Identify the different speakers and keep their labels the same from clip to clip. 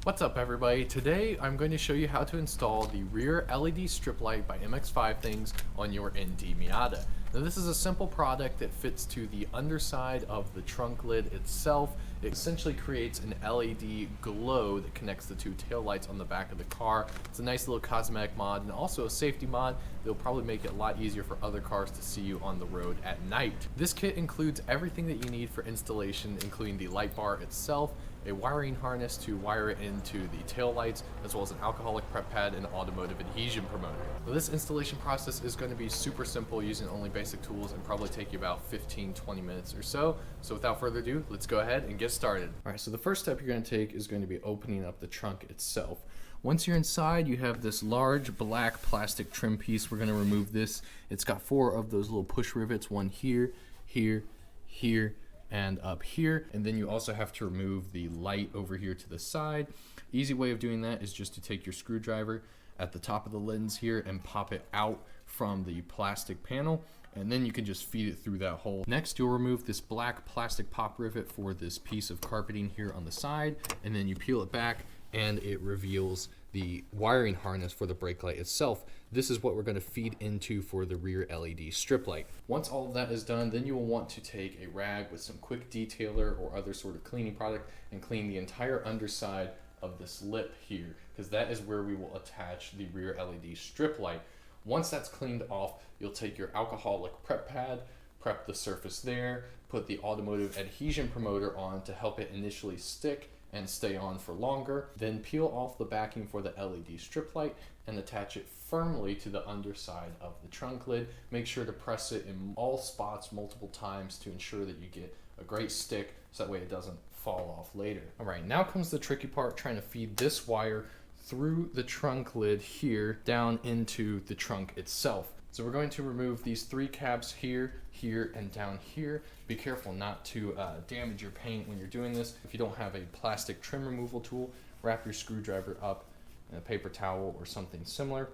Speaker 1: What's up everybody? Today I'm going to show you how to install the rear LED strip light by MX-5 Things on your ND Miata. Now this is a simple product that fits to the underside of the trunk lid itself. It essentially creates an LED glow that connects the two tail lights on the back of the car. It's a nice little cosmetic mod and also a safety mod that will probably make it a lot easier for other cars to see you on the road at night. This kit includes everything that you need for installation, including the light bar itself, a wiring harness to wire it into the tail lights, as well as an alcoholic prep pad and automotive adhesion promoter. Now, this installation process is going to be super simple using only basic tools and probably take you about 15-20 minutes or so. So without further ado, let's go ahead and get started. All right, so the first step you're going to take is going to be opening up the trunk itself. Once you're inside, you have this large black plastic trim piece. We're going to remove this. It's got 4 of those little push rivets, one here, here, here, and up here, and then you also have to remove the light over here to the side. Easy way of doing that is just to take your screwdriver at the top of the lens here and pop it out from the plastic panel, and then you can just feed it through that hole. Next, you'll remove this black plastic pop rivet for this piece of carpeting here on the side, and then you peel it back and it reveals the wiring harness for the brake light itself. This is what we're going to feed into for the rear LED strip light. Once all of that is done, then you will want to take a rag with some quick detailer or other sort of cleaning product and clean the entire underside of this lip here, because that is where we will attach the rear LED strip light. Once that's cleaned off, you'll take your alcoholic prep pad, prep the surface there, put the automotive adhesion promoter on to help it initially stick and stay on for longer. Then peel off the backing for the LED strip light and attach it firmly to the underside of the trunk lid. Make sure to press it in all spots multiple times to ensure that you get a great stick, so that way it doesn't fall off later. All right, now comes the tricky part, trying to feed this wire through the trunk lid here down into the trunk itself. So we're going to remove these 3 caps here, here, and down here. Be careful not to damage your paint when you're doing this. If you don't have a plastic trim removal tool, wrap your screwdriver up in a paper towel or something similar.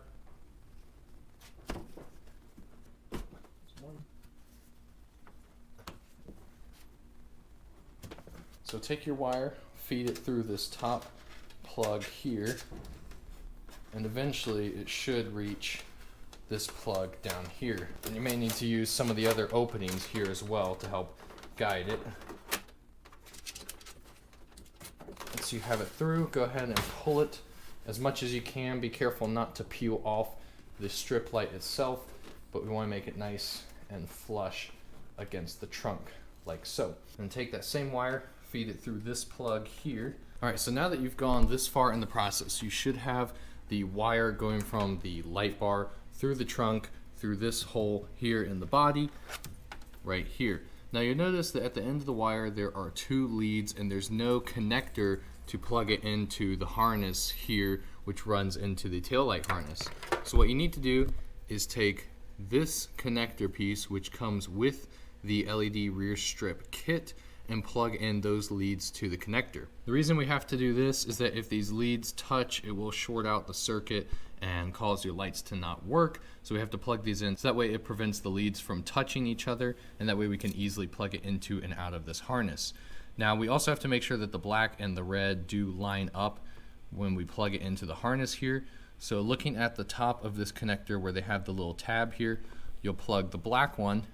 Speaker 1: So take your wire, feed it through this top plug here, and eventually it should reach this plug down here. And you may need to use some of the other openings here as well to help guide it. Once you have it through, go ahead and pull it as much as you can. Be careful not to peel off the strip light itself, but we want to make it nice and flush against the trunk, like so. And take that same wire, feed it through this plug here. All right, so now that you've gone this far in the process, you should have the wire going from the light bar through the trunk, through this hole here in the body, right here. Now you'll notice that at the end of the wire there are 2 leads and there's no connector to plug it into the harness here, which runs into the taillight harness. So what you need to do is take this connector piece, which comes with the LED rear strip kit, and plug in those leads to the connector. The reason we have to do this is that if these leads touch, it will short out the circuit and cause your lights to not work. So we have to plug these in, so that way it prevents the leads from touching each other, and that way we can easily plug it into and out of this harness. Now we also have to make sure that the black and the red do line up when we plug it into the harness here. So looking at the top of this connector where they have the little tab here, you'll plug the black one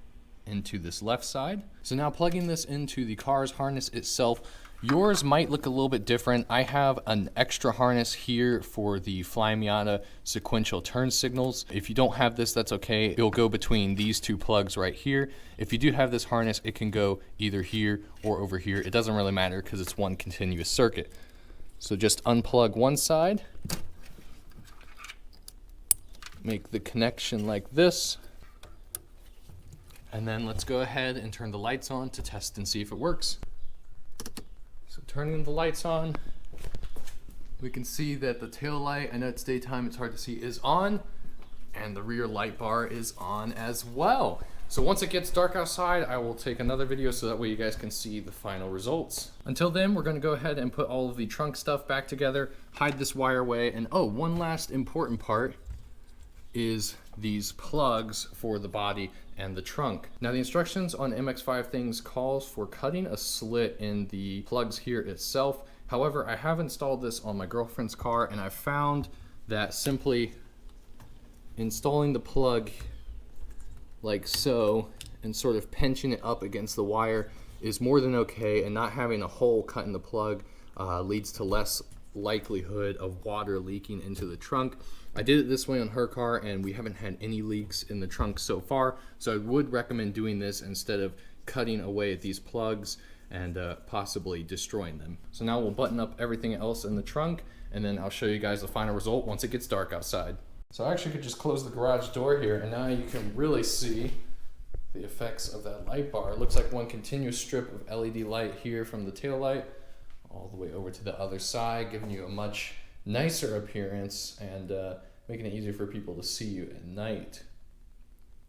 Speaker 1: into this left side. So now plugging this into the car's harness itself, yours might look a little bit different. I have an extra harness here for the Fly Miata sequential turn signals. If you don't have this, that's okay. It'll go between these 2 plugs right here. If you do have this harness, it can go either here or over here. It doesn't really matter because it's one continuous circuit. So just unplug one side, make the connection like this, and then let's go ahead and turn the lights on to test and see if it works. So turning the lights on, we can see that the tail light, I know it's daytime, it's hard to see, is on, and the rear light bar is on as well. So once it gets dark outside, I will take another video so that way you guys can see the final results. Until then, we're gonna go ahead and put all of the trunk stuff back together, hide this wire away, and oh, one last important part is these plugs for the body and the trunk. Now the instructions on MX-5 Things calls for cutting a slit in the plugs here itself However, I have installed this on my girlfriend's car, and I found that simply installing the plug like so and sort of pinching it up against the wire is more than okay, and not having a hole cut in the plug leads to less likelihood of water leaking into the trunk. I did it this way on her car, and we haven't had any leaks in the trunk so far, so I would recommend doing this instead of cutting away at these plugs and possibly destroying them. So now we'll button up everything else in the trunk, and then I'll show you guys the final result once it gets dark outside. So I actually could just close the garage door here, and now you can really see the effects of that light bar. It looks like one continuous strip of LED light here from the tail light all the way over to the other side, giving you a much nicer appearance and making it easier for people to see you at night.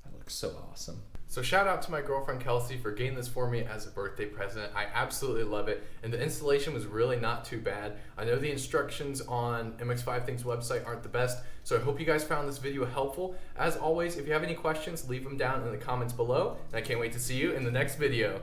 Speaker 1: That looks so awesome. So shout out to my girlfriend Kelsey for getting this for me as a birthday present. I absolutely love it, and the installation was really not too bad. I know the instructions on MX-5 Things website aren't the best, so I hope you guys found this video helpful. As always, if you have any questions, leave them down in the comments below, and I can't wait to see you in the next video.